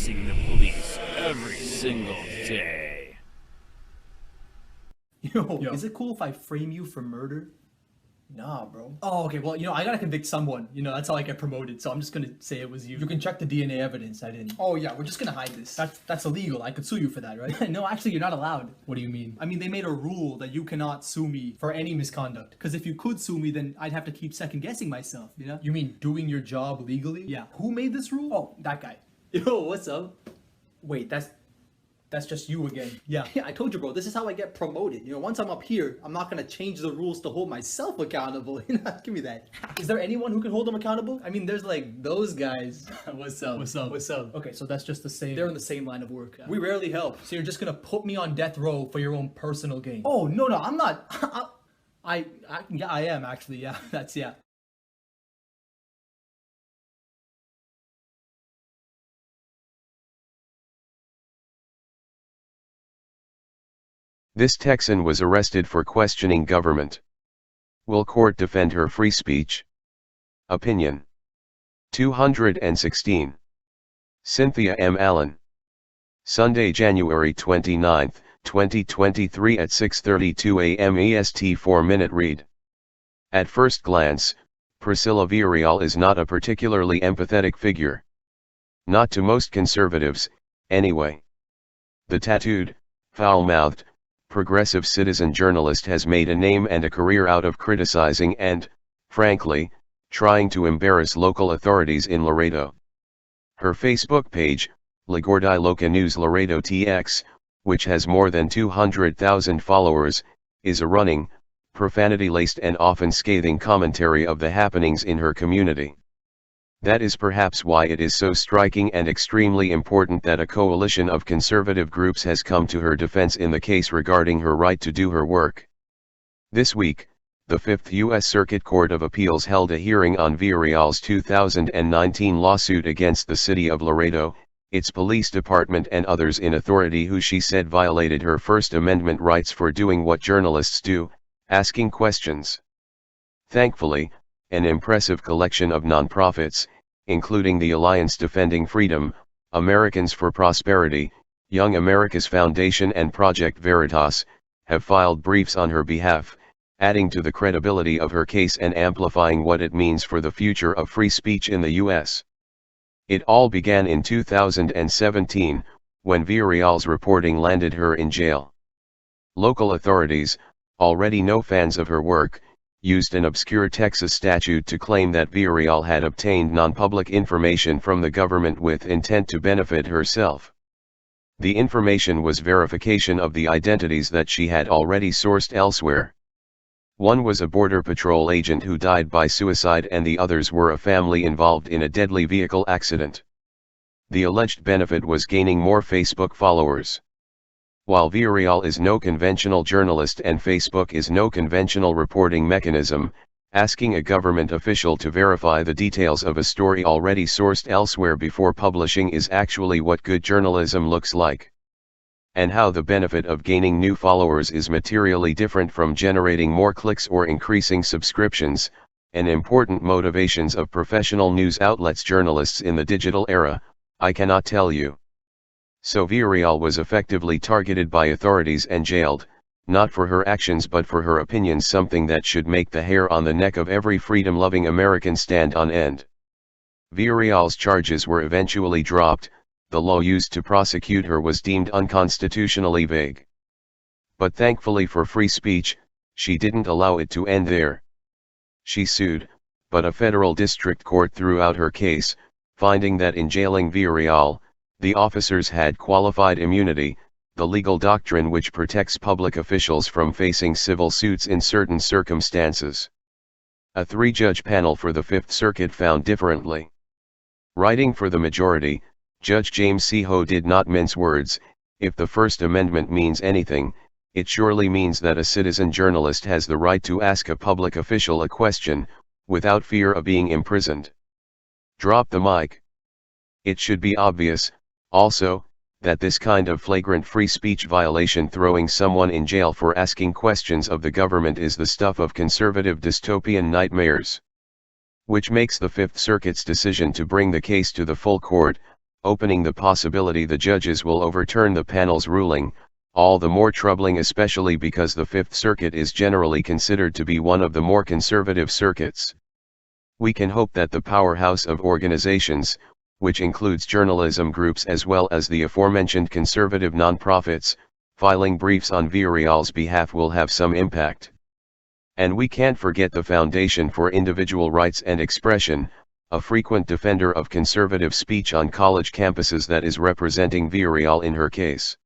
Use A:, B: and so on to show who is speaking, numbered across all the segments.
A: facing the police every single day.
B: Yo, is it cool if I frame you for murder?
C: Nah, bro.
B: Oh, okay, well, I gotta convict someone. That's how I get promoted, so I'm just gonna say it was you.
C: You can check the DNA evidence. I didn't.
B: Oh, yeah, we're just gonna hide this. That's illegal. I could sue you for that, right? No, actually, you're not allowed.
C: What do you mean?
B: I mean, they made a rule that you cannot sue me for any misconduct. Because if you could sue me, then I'd have to keep second-guessing myself,
C: You mean doing your job legally?
B: Yeah.
C: Who made this rule?
B: Oh, that guy. Yo, what's up?
C: Wait, that's just you again.
B: Yeah, I told you, bro, this is how I get promoted. Once I'm up here, I'm not gonna change the rules to hold myself accountable. Give me that. Is there anyone who can hold them accountable?
C: I mean, there's like those guys.
B: What's up?
C: What's up?
B: What's up?
C: Okay, so that's just the same.
B: They're in the same line of work.
C: We rarely help. So you're just gonna put me on death row for your own personal gain.
B: Oh, no, I'm not. Yeah, I am actually. Yeah, yeah.
D: This Texan was arrested for questioning government. Will court defend her free speech? Opinion. 216. Cynthia M. Allen. Sunday, January 29, 2023 at 6:32 a.m. EST. 4-minute read. At first glance, Priscilla Villarreal is not a particularly empathetic figure. Not to most conservatives, anyway. The tattooed, foul-mouthed, progressive citizen journalist has made a name and a career out of criticizing and, frankly, trying to embarrass local authorities in Laredo. Her Facebook page, La Gorda Loca News Laredo TX, which has more than 200,000 followers, is a running, profanity-laced and often scathing commentary of the happenings in her community. That is perhaps why it is so striking and extremely important that a coalition of conservative groups has come to her defense in the case regarding her right to do her work. This week, the Fifth U.S. Circuit Court of Appeals held a hearing on Villarreal's 2019 lawsuit against the city of Laredo, its police department and others in authority who she said violated her First Amendment rights for doing what journalists do, asking questions. Thankfully, an impressive collection of nonprofits, including the Alliance Defending Freedom, Americans for Prosperity, Young America's Foundation and Project Veritas, have filed briefs on her behalf, adding to the credibility of her case and amplifying what it means for the future of free speech in the U.S. It all began in 2017, when Villarreal's reporting landed her in jail. Local authorities, already no fans of her work, used an obscure Texas statute to claim that Villarreal had obtained non-public information from the government with intent to benefit herself. The information was verification of the identities that she had already sourced elsewhere. One was a Border Patrol agent who died by suicide and the others were a family involved in a deadly vehicle accident. The alleged benefit was gaining more Facebook followers. While Villarreal is no conventional journalist and Facebook is no conventional reporting mechanism, asking a government official to verify the details of a story already sourced elsewhere before publishing is actually what good journalism looks like. And how the benefit of gaining new followers is materially different from generating more clicks or increasing subscriptions, and important motivations of professional news outlets journalists in the digital era, I cannot tell you. So Villarreal was effectively targeted by authorities and jailed, not for her actions but for her opinions, something that should make the hair on the neck of every freedom-loving American stand on end. Villarreal's charges were eventually dropped, the law used to prosecute her was deemed unconstitutionally vague. But thankfully for free speech, she didn't allow it to end there. She sued, but a federal district court threw out her case, finding that in jailing Villarreal, the officers had qualified immunity, the legal doctrine which protects public officials from facing civil suits in certain circumstances. A 3-judge panel for the Fifth Circuit found differently. Writing for the majority, Judge James C. Ho did not mince words. If the First Amendment means anything, it surely means that a citizen journalist has the right to ask a public official a question, without fear of being imprisoned. Drop the mic. It should be obvious, also, that this kind of flagrant free speech violation, throwing someone in jail for asking questions of the government, is the stuff of conservative dystopian nightmares. Which makes the Fifth Circuit's decision to bring the case to the full court, opening the possibility the judges will overturn the panel's ruling, all the more troubling especially because the Fifth Circuit is generally considered to be one of the more conservative circuits. We can hope that the powerhouse of organizations, which includes journalism groups as well as the aforementioned conservative nonprofits, filing briefs on Villarreal's behalf will have some impact. And we can't forget the Foundation for Individual Rights and Expression, a frequent defender of conservative speech on college campuses that is representing Villarreal in her case.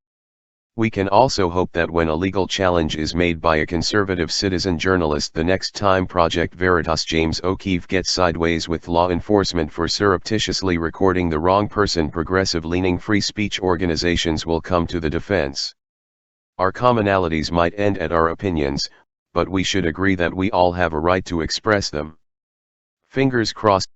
D: We can also hope that when a legal challenge is made by a conservative citizen journalist the next time Project Veritas James O'Keefe gets sideways with law enforcement for surreptitiously recording the wrong person, progressive-leaning free speech organizations will come to the defense. Our commonalities might end at our opinions, but we should agree that we all have a right to express them. Fingers crossed.